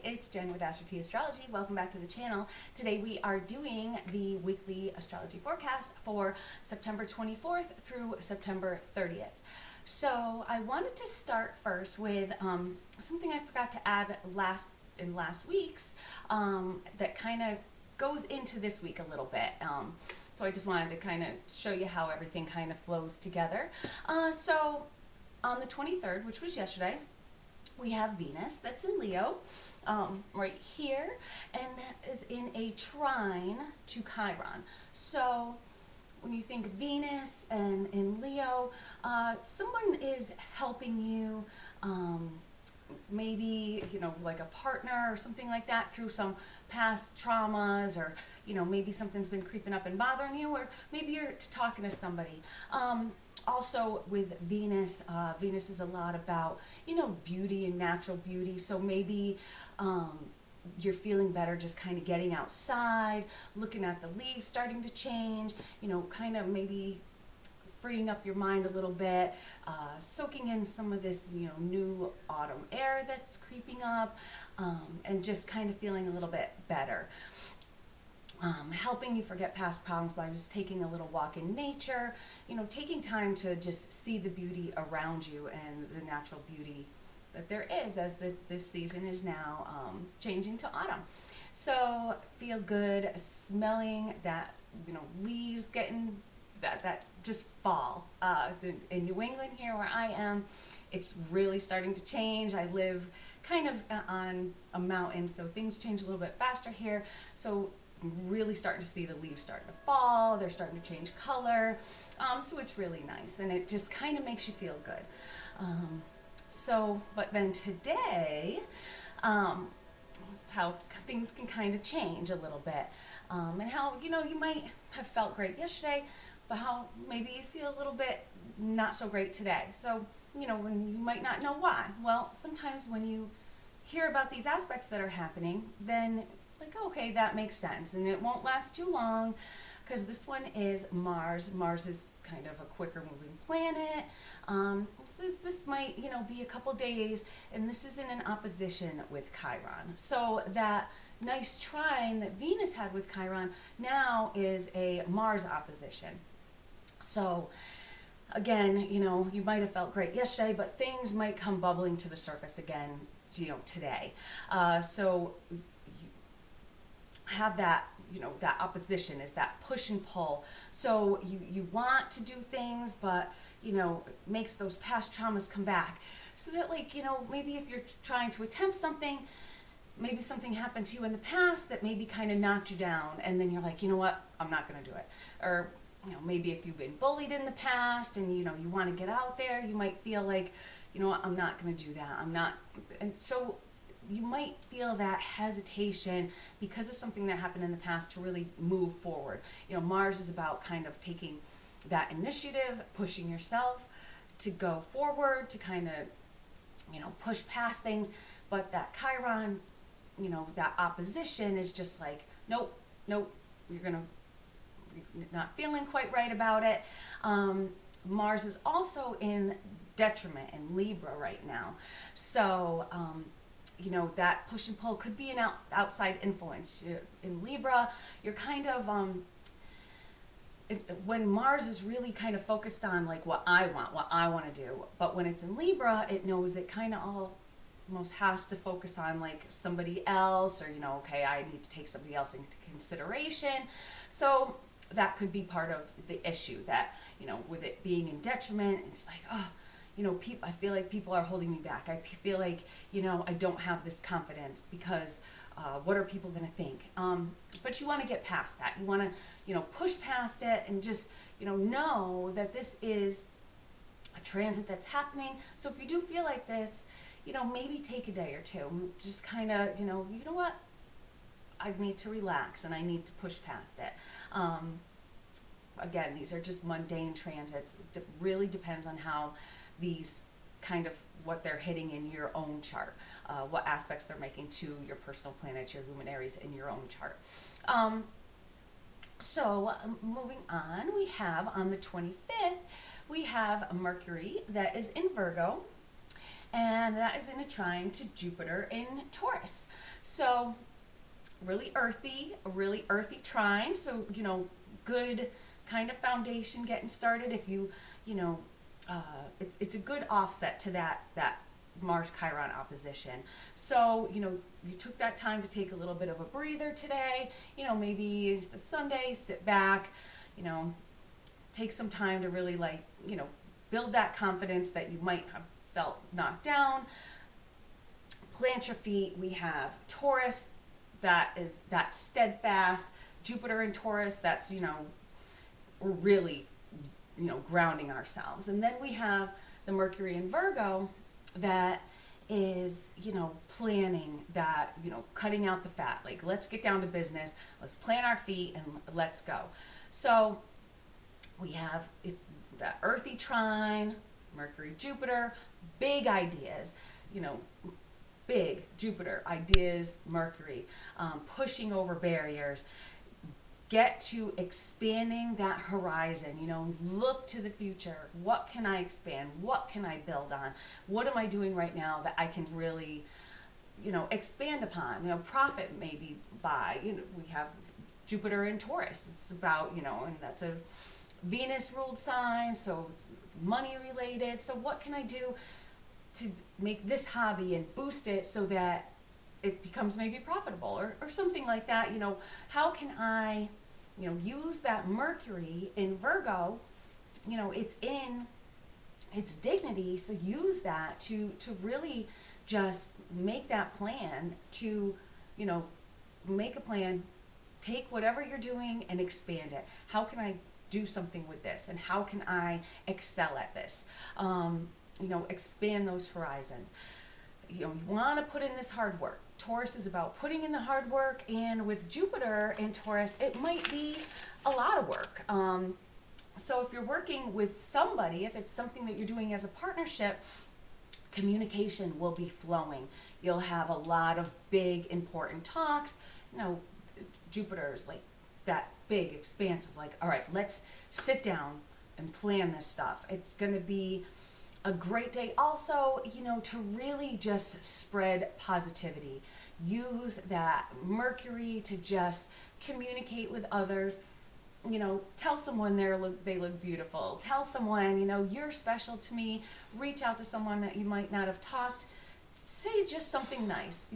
it's Jen with Astrology. Welcome back to the channel. Today we are doing the weekly astrology forecast for September 24th through September 30th. So I wanted to start first with something I forgot to add last week's that kind of goes into this week a little bit. So I just wanted to kind of show you how everything kind of flows together. So on the 23rd, which was yesterday, we have Venus that's in Leo right here, and is in a trine to Chiron. So when you think Venus and in Leo, someone is helping you, maybe, like a partner or something like that, through some past traumas, or, maybe something's been creeping up and bothering you, or maybe you're talking to somebody. Also with Venus, Venus is a lot about, beauty and natural beauty. So maybe you're feeling better just kind of getting outside, looking at the leaves starting to change, kind of maybe freeing up your mind a little bit, soaking in some of this, new autumn air that's creeping up, and just kind of feeling a little bit better. Helping you forget past problems by just taking a little walk in nature, taking time to just see the beauty around you and the natural beauty that there is, as this season is now changing to autumn. So feel good, smelling that, leaves getting that just fall. In New England here where I am, it's really starting to change. I live kind of on a mountain, so things change a little bit faster here. So really starting to see the leaves starting to fall. They're starting to change color. So it's really nice, and it just kind of makes you feel good. But then today, how things can kind of change a little bit, and how, you might have felt great yesterday, but how maybe you feel a little bit not so great today. So, when you might not know why. Well, sometimes when you hear about these aspects that are happening, then like, okay, that makes sense, and it won't last too long, because this one is Mars. Mars is kind of a quicker moving planet. So this might, be a couple days, and this is in an opposition with Chiron. So that nice trine that Venus had with Chiron now is a Mars opposition. So again, you might have felt great yesterday, but things might come bubbling to the surface again, today. So have that, that opposition is that push and pull. So you want to do things, but, makes those past traumas come back. So that, like, maybe if you're trying to attempt something, maybe something happened to you in the past that maybe kind of knocked you down, and then you're like, you know what, I'm not going to do it. Or, maybe if you've been bullied in the past and, you want to get out there, you might feel like, I'm not going to do that. And so you might feel that hesitation because of something that happened in the past to really move forward. Mars is about kind of taking that initiative, pushing yourself to go forward, to kind of, push past things. But that Chiron, that opposition is just like, nope, you're not feeling quite right about it. Mars is also in detriment in Libra right now. So, that push and pull could be an outside influence. In Libra, you're kind of, when Mars is really kind of focused on like what I want to do, but when it's in Libra, it knows it kind of almost has to focus on like somebody else, or, okay, I need to take somebody else into consideration. So that could be part of the issue, that, with it being in detriment, it's like, oh, I feel like people are holding me back. I feel like, I don't have this confidence because what are people going to think? But you want to get past that. You want to, push past it and just, know that this is a transit that's happening. So if you do feel like this, maybe take a day or two. Just kind of, you know what? I need to relax and I need to push past it. Again, these are just mundane transits. It really depends on how these kind of what they're hitting in your own chart, what aspects they're making to your personal planets, your luminaries in your own chart. So moving on, we have on the 25th, we have Mercury that is in Virgo, and that is in a trine to Jupiter in Taurus. So a really earthy trine. So, good kind of foundation getting started. If it's a good offset to that Mars Chiron opposition. So, you took that time to take a little bit of a breather today. Maybe it's a Sunday, sit back, take some time to really build that confidence that you might have felt knocked down. Plant your feet. We have Taurus, that is that steadfast. Jupiter in Taurus, that's, we're really, grounding ourselves. And then we have the Mercury in Virgo, that is, planning that, cutting out the fat. Like, let's get down to business. Let's plant our feet and let's go. So it's that earthy trine, Mercury, Jupiter, big ideas, big Jupiter ideas, Mercury, pushing over barriers. Get to expanding that horizon, look to the future. What can I expand? What can I build on? What am I doing right now that I can really, expand upon? Profit maybe by, we have Jupiter in Taurus. It's about, and that's a Venus ruled sign, so it's money related. So what can I do to make this hobby and boost it so that it becomes maybe profitable or something like that? How can I, use that Mercury in Virgo, it's in its dignity. So use that to really just make that plan to, make a plan, take whatever you're doing and expand it. How can I do something with this? And how can I excel at this? Expand those horizons. You want to put in this hard work. Taurus is about putting in the hard work, and with Jupiter in Taurus, it might be a lot of work. So if you're working with somebody, if it's something that you're doing as a partnership, communication will be flowing. You'll have a lot of big, important talks. Jupiter's like that big, expansive, all right, let's sit down and plan this stuff. It's going to be a great day also, to really just spread positivity. Use that Mercury to just communicate with others. Tell someone they look beautiful. Tell someone, you're special to me. Reach out to someone that you might not have talked. Say just something nice.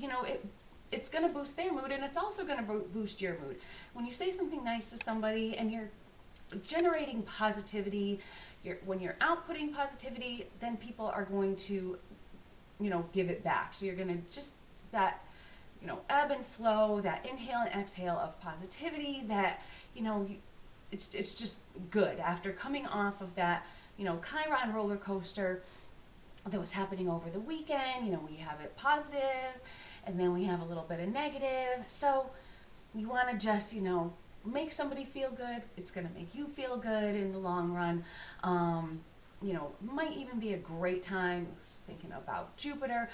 It's going to boost their mood, and it's also going to boost your mood. When you say something nice to somebody and you're generating positivity, when you're outputting positivity, then people are going to, give it back. So you're going to just that, ebb and flow, that inhale and exhale of positivity that, it's just good. After coming off of that, Chiron roller coaster that was happening over the weekend, we have it positive, and then we have a little bit of negative. So you want to just, make somebody feel good. It's going to make you feel good in the long run. Might even be a great time, just thinking about Jupiter.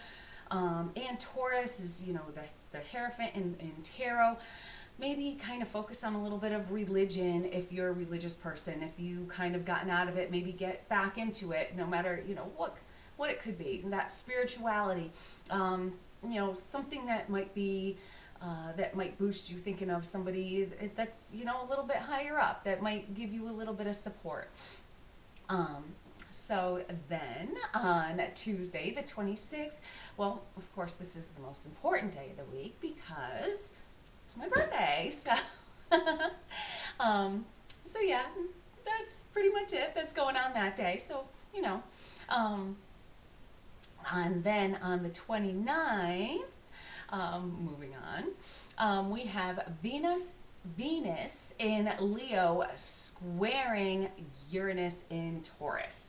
And Taurus is, the Hierophant in tarot. Maybe kind of focus on a little bit of religion if you're a religious person. If you kind of gotten out of it, maybe get back into it, no matter, what it could be. That spirituality, something that might be that might boost you, thinking of somebody that's, a little bit higher up, that might give you a little bit of support. So then on Tuesday, the 26th, well, of course, this is the most important day of the week because it's my birthday. So, so yeah, that's pretty much it that's going on that day. So, and then on the 29th, moving on, we have Venus in Leo squaring Uranus in Taurus.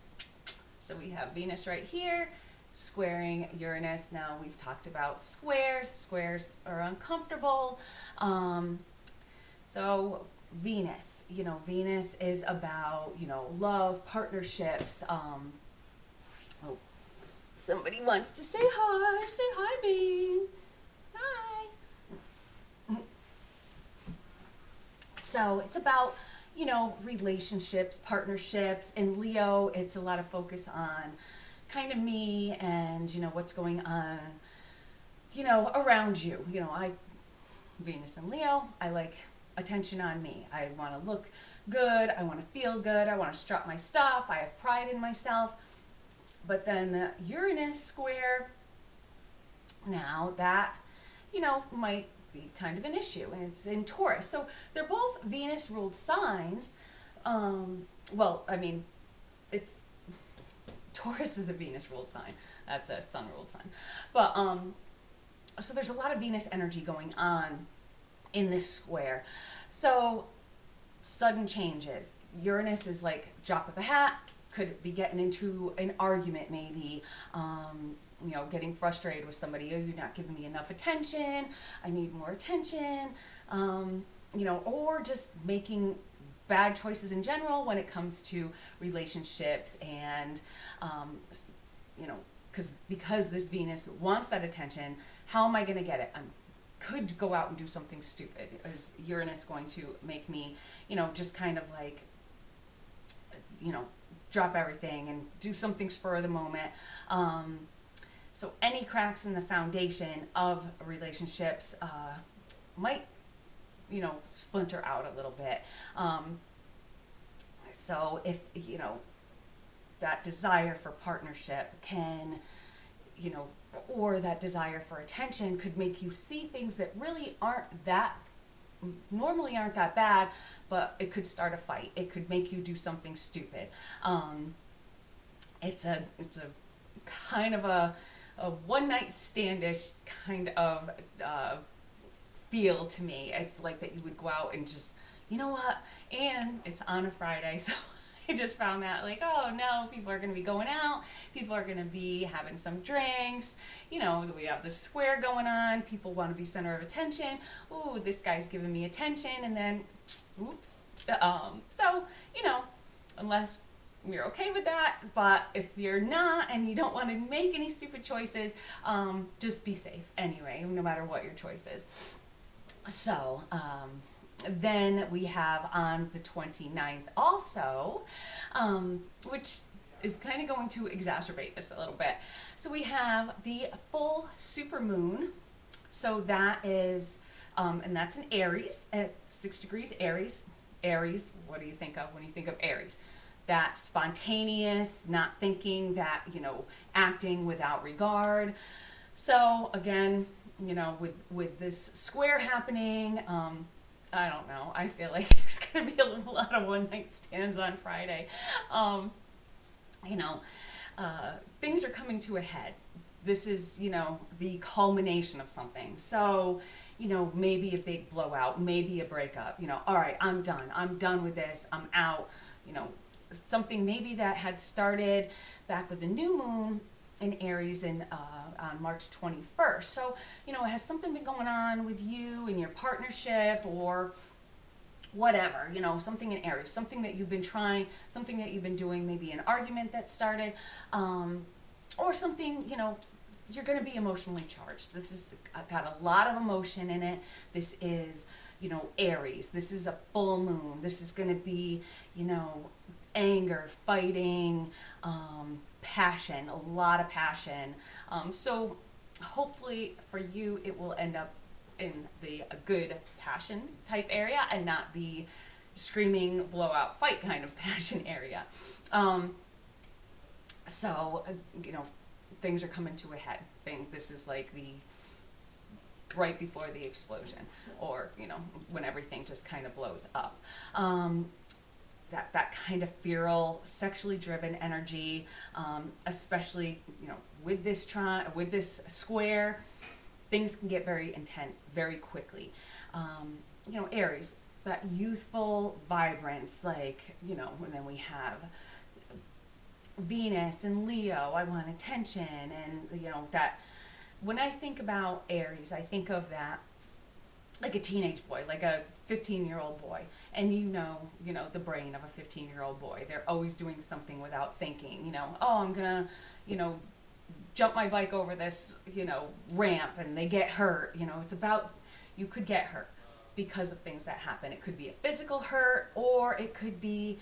So we have Venus right here squaring Uranus. Now we've talked about squares. Squares are uncomfortable. So Venus, Venus is about, love, partnerships. Oh, somebody wants to say hi. Say hi, Bean. Hi. So it's about, relationships, partnerships. In Leo, it's a lot of focus on kind of me and, what's going on, around you. Venus and Leo, I like attention on me. I want to look good. I want to feel good. I want to strut my stuff. I have pride in myself. But then the Uranus square, now that, might be kind of an issue. And it's in Taurus. So they're both Venus ruled signs. It's Taurus is a Venus ruled sign. That's a sun ruled sign. But so there's a lot of Venus energy going on in this square. So sudden changes. Uranus is like drop of a hat. Could be getting into an argument maybe. Getting frustrated with somebody. Oh, you're not giving me enough attention. I need more attention. Or just making bad choices in general when it comes to relationships and, because this Venus wants that attention, how am I going to get it? I could go out and do something stupid. Is Uranus going to make me, just kind of like, drop everything and do something spur of the moment? So any cracks in the foundation of relationships might, splinter out a little bit. So if, that desire for partnership can, or that desire for attention could make you see things that really normally aren't that bad, but it could start a fight. It could make you do something stupid. It's a kind of a one night standish kind of feel to me. It's like that you would go out and just, and it's on a Friday, so I just found that like, oh no, people are going to be going out, people are going to be having some drinks, we have this square going on, people want to be center of attention. Ooh, this guy's giving me attention, and then, oops. So, unless you're okay with that, but if you're not and you don't want to make any stupid choices, just be safe anyway, no matter what your choice is. So, then we have on the 29th also, which is kind of going to exacerbate this a little bit. So we have the full supermoon. So that is, and that's in Aries at 6 degrees Aries. Aries, what do you think of when you think of Aries? That spontaneous, not thinking, that, acting without regard. So again, with this square happening, I don't know. I feel like there's going to be a lot of one night stands on Friday. Things are coming to a head. This is, the culmination of something. So, maybe a big blowout, maybe a breakup, all right, I'm done. I'm done with this. I'm out. Something maybe that had started back with the new moon in Aries on March 21st. So, has something been going on with you and your partnership or whatever, something in Aries, something that you've been trying, something that you've been doing, maybe an argument that started, or something, you're going to be emotionally charged. This is got a lot of emotion in it. This is, Aries. This is a full moon. This is going to be, anger, fighting, passion, a lot of passion. So hopefully for you, it will end up in the good passion type area and not the screaming blowout fight kind of passion area. So, things are coming to a head. This is like the right before the explosion, or, when everything just kind of blows up. That kind of feral, sexually driven energy, especially, with this square, things can get very intense very quickly. Aries, that youthful vibrance, like, and then we have Venus and Leo, I want attention, and, that, when I think about Aries, I think of that like a teenage boy, like a 15-year-old boy. And the brain of a 15-year-old boy. They're always doing something without thinking, oh, I'm gonna, jump my bike over this, ramp, and they get hurt. It's about, you could get hurt because of things that happen. It could be a physical hurt, or it could be,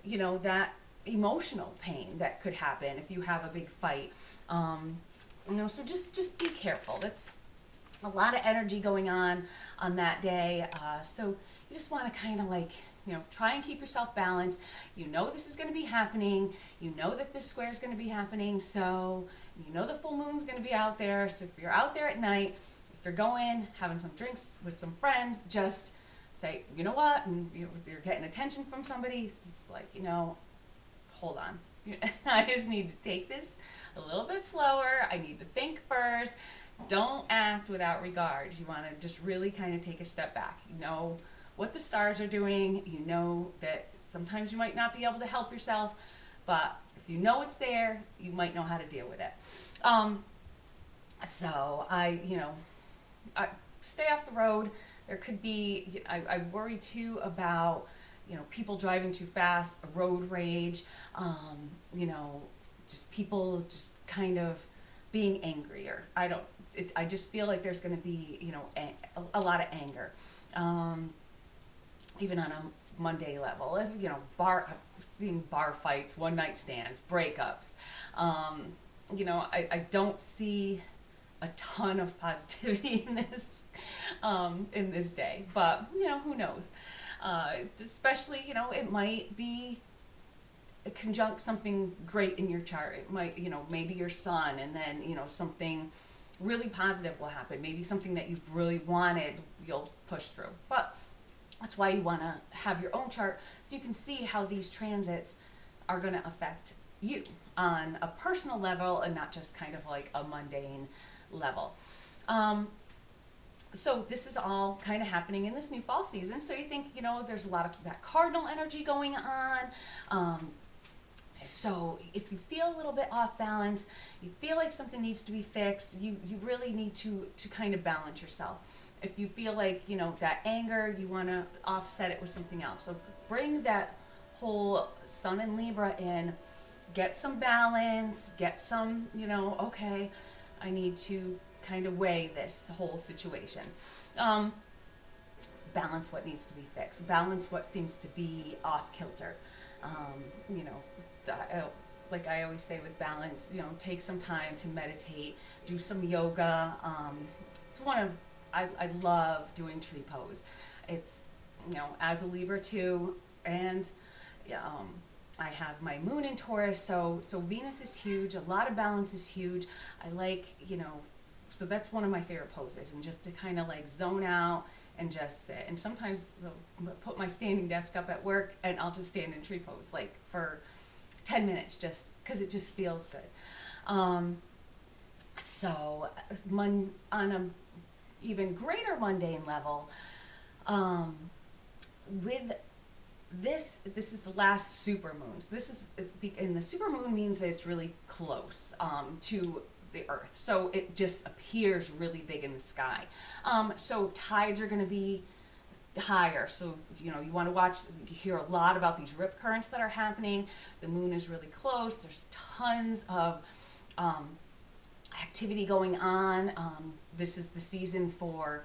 that emotional pain that could happen if you have a big fight. So just be careful. That's a lot of energy going on that day. So you just want to kind of like, try and keep yourself balanced. You know this is going to be happening. You know that this square is going to be happening. So you know the full moon's going to be out there. So if you're out there at night, if you're going, having some drinks with some friends, just say, you know what, and you're getting attention from somebody, it's like, hold on. I just need to take this a little bit slower. I need to think first. Don't act without regard. You want to just really kind of take a step back. You know what the stars are doing. You know that sometimes you might not be able to help yourself, but if you know it's there, you might know how to deal with it. So I stay off the road. There could be, I worry too about, people driving too fast, road rage, just people just kind of being angrier. I just feel like there's going to be, a lot of anger. Even on a Monday level, I've seen bar fights, one night stands, breakups. I don't see a ton of positivity in this day, but who knows? Especially, it might be conjunct something great in your chart. It might, maybe your sun, and then something really positive will happen. Maybe something that you've really wanted, you'll push through. But that's why you want to have your own chart, so you can see how these transits are going to affect you on a personal level and not just kind of like a mundane level. So this is all kind of happening in this new fall season. So you think, there's a lot of that cardinal energy going on. So if you feel a little bit off balance, you feel like something needs to be fixed, you really need to kind of balance yourself. If you feel like, that anger, you want to offset it with something else. So bring that whole Sun and Libra in, get some balance, get some, okay, I need to kind of weigh this whole situation. Balance what needs to be fixed. Balance what seems to be off kilter. Like I always say with balance, take some time to meditate, do some yoga. It's I love doing tree pose. It's, as a Libra too, and I have my moon in Taurus, so Venus is huge, a lot of balance is huge. I like, so that's one of my favorite poses, and just to kind of like zone out and just sit. And sometimes I'll put my standing desk up at work and I'll just stand in tree pose like for 10 minutes just because it just feels good. So on a even greater mundane level, with this is the last super moon. So and the super moon means that it's really close to the Earth, so it just appears really big in the sky. So tides are going to be higher, so you want to watch. You hear a lot about these rip currents that are happening. The moon is really close. There's tons of activity going on. This is the season for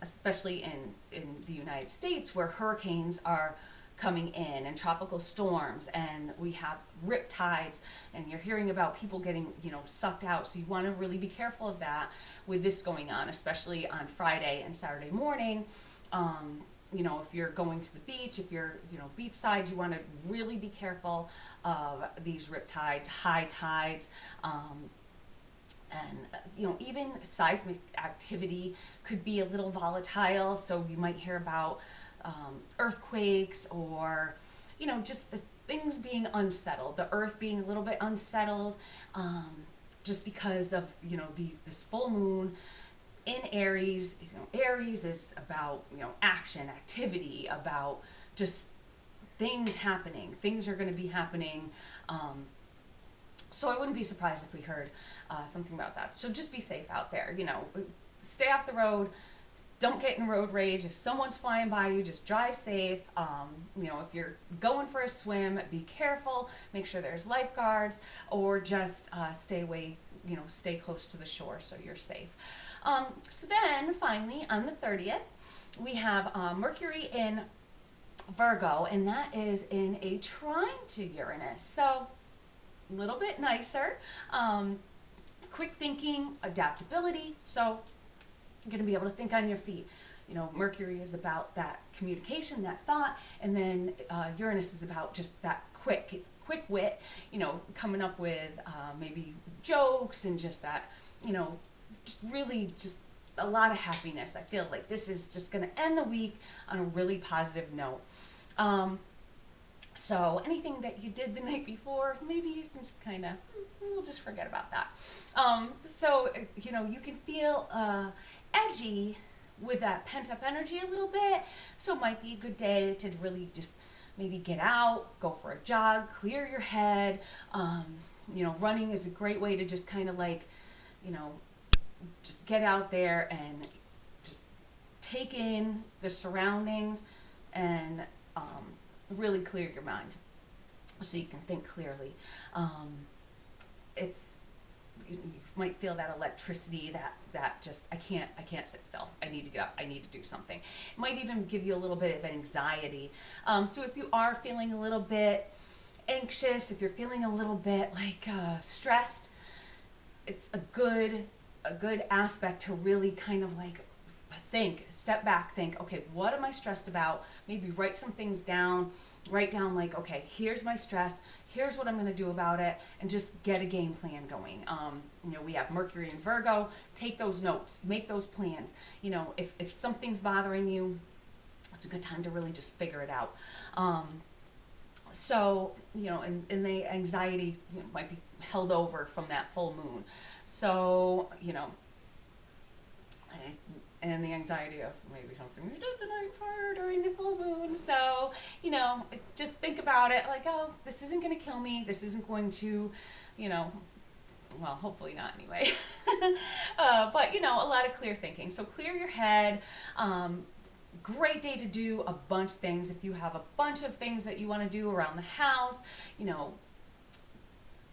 especially in the United States, where hurricanes are coming in and tropical storms, and we have rip tides, and you're hearing about people getting sucked out. So you want to really be careful of that with this going on, especially on Friday and Saturday morning. If you're going to the beach, if you're beachside, you want to really be careful of these rip tides, high tides. And even seismic activity could be a little volatile, so you might hear about earthquakes, or just things being unsettled, the earth being a little bit unsettled, just because of this full moon in Aries. Aries is about action, activity, about just things happening. Things are going to be happening. So I wouldn't be surprised if we heard something about that. So just be safe out there. Stay off the road. Don't get in road rage. If someone's flying by you, just drive safe. If you're going for a swim, be careful. Make sure there's lifeguards, or just stay away. Stay close to the shore so you're safe. So then finally on the 30th, we have Mercury in Virgo, and that is in a trine to Uranus. So a little bit nicer. Quick thinking, adaptability. So you're going to be able to think on your feet. You know, Mercury is about that communication, that thought, and then Uranus is about just that quick wit, you know, coming up with maybe jokes and just that, you know, just really just a lot of happiness. I feel like this is just going to end the week on a really positive note. So anything that you did the night before, maybe you can just kind of, we'll just forget about that. So, you know, you can feel edgy with that pent up energy a little bit. So it might be a good day to really just maybe get out, go for a jog, clear your head. You know, running is a great way to just kind of like, you know, just get out there and just take in the surroundings and really clear your mind so you can think clearly. It's, you might feel that electricity, that just, I can't sit still. I need to get up. I need to do something. It might even give you a little bit of anxiety. So if you are feeling a little bit anxious, if you're feeling a little bit like stressed, it's a good aspect to really kind of like think, step back, think, okay, what am I stressed about? Maybe write some things down, write down like, okay, here's my stress, here's what I'm going to do about it, and just get a game plan going. You know, we have Mercury and Virgo. Take those notes, make those plans. You know, if something's bothering you, it's a good time to really just figure it out. So, you know, and the anxiety, you know, might be held over from that full moon. So, you know, and the anxiety of maybe something you did the night prior during the full moon. So, you know, just think about it like, oh, this isn't going to kill me. This isn't going to, you know, well, hopefully not anyway. But, you know, a lot of clear thinking. So clear your head. Great day to do a bunch of things. If you have a bunch of things that you want to do around the house, you know,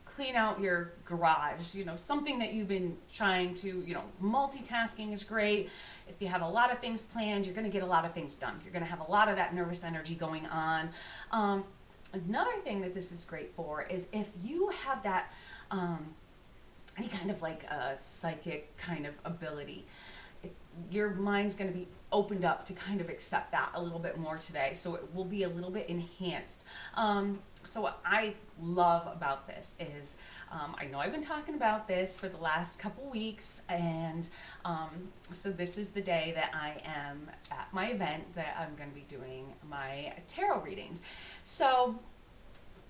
clean out your garage, you know, something that you've been trying to, you know, multitasking is great. If you have a lot of things planned, you're going to get a lot of things done. You're going to have a lot of that nervous energy going on. Another thing that this is great for is if you have that, any kind of like a psychic kind of ability, your mind's going to be opened up to kind of accept that a little bit more today. So it will be a little bit enhanced. So what I love about this is, I know I've been talking about this for the last couple weeks, and so this is the day that I am at my event that I'm going to be doing my tarot readings. So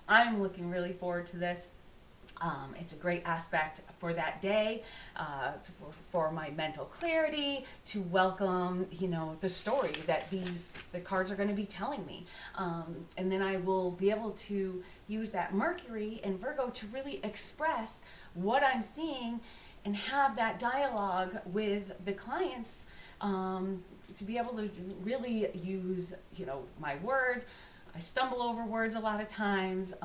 I'm looking really forward to this. It's a great aspect for that day, for my mental clarity, to welcome, you know, the story that the cards are going to be telling me. And then I will be able to use that Mercury and Virgo to really express what I'm seeing and have that dialogue with the clients, to be able to really use, you know, my words. I stumble over words a lot of times,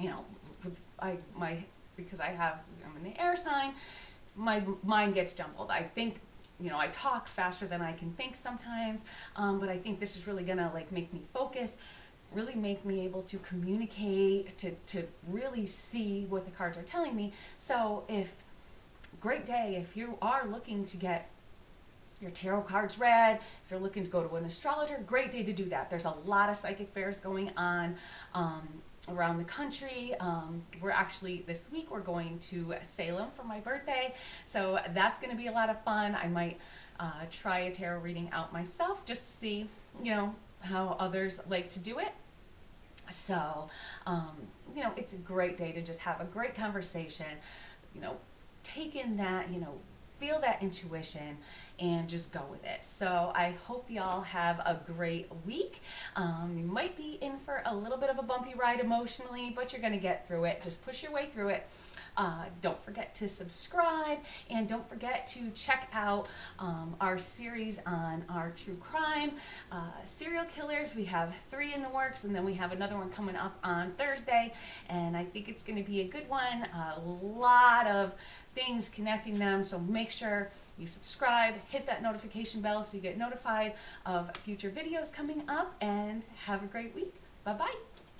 you know, because I'm in the air sign, my mind gets jumbled. I think, you know, I talk faster than I can think sometimes, but I think this is really gonna like make me focus, really make me able to communicate, to really see what the cards are telling me. So great day, if you are looking to get your tarot cards read, if you're looking to go to an astrologer, great day to do that. There's a lot of psychic fairs going on around the country. We're actually, this week, we're going to Salem for my birthday, so that's going to be a lot of fun. I might try a tarot reading out myself just to see, you know, how others like to do it. So, you know, it's a great day to just have a great conversation, you know, take in that, you know, feel that intuition and just go with it. So I hope y'all have a great week. You might be in for a little bit of a bumpy ride emotionally, but you're going to get through it. Just push your way through it. Don't forget to subscribe, and don't forget to check out our series on our true crime serial killers. We have 3 in the works, and then we have another one coming up on Thursday, and I think it's going to be a good one. A lot of things connecting them, so make sure you subscribe, hit that notification bell so you get notified of future videos coming up, and have a great week. Bye-bye.